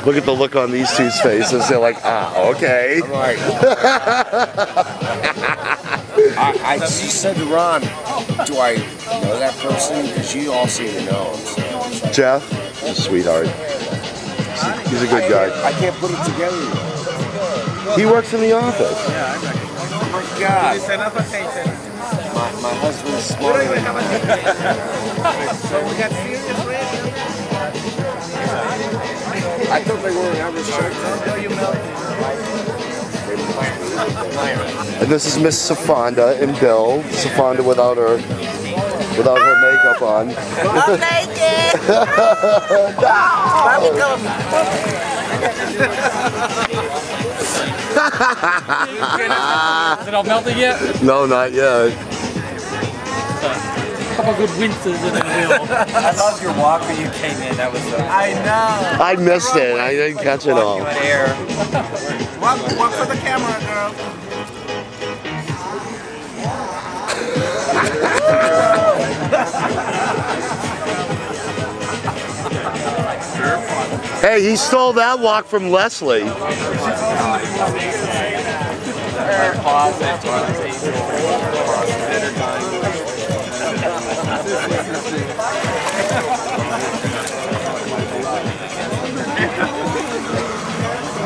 Look at the look on these two's faces. They're like, ah, okay. I'm like, I just said to Ron, do I know that person? Because you all seem to know him. So. Jeff, he's a sweetheart. He's a good guy. I can't put it together. He works in the office. Oh my God. My husband's smarter than me. I thought they were having a shirt. And this is Miss Safanda and Bill. Safanda without her makeup on. I'm naked! Why we come? Is it all melted yet? No, not yet. A couple good winces in the hill. I loved your walk when you came in. That was so cool. I know. I missed it. I didn't catch it all. Walk for the camera, girl. Hey, he stole that walk from Leslie.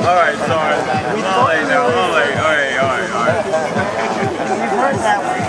Alright, sorry. Alright, no, alright. We've heard that one.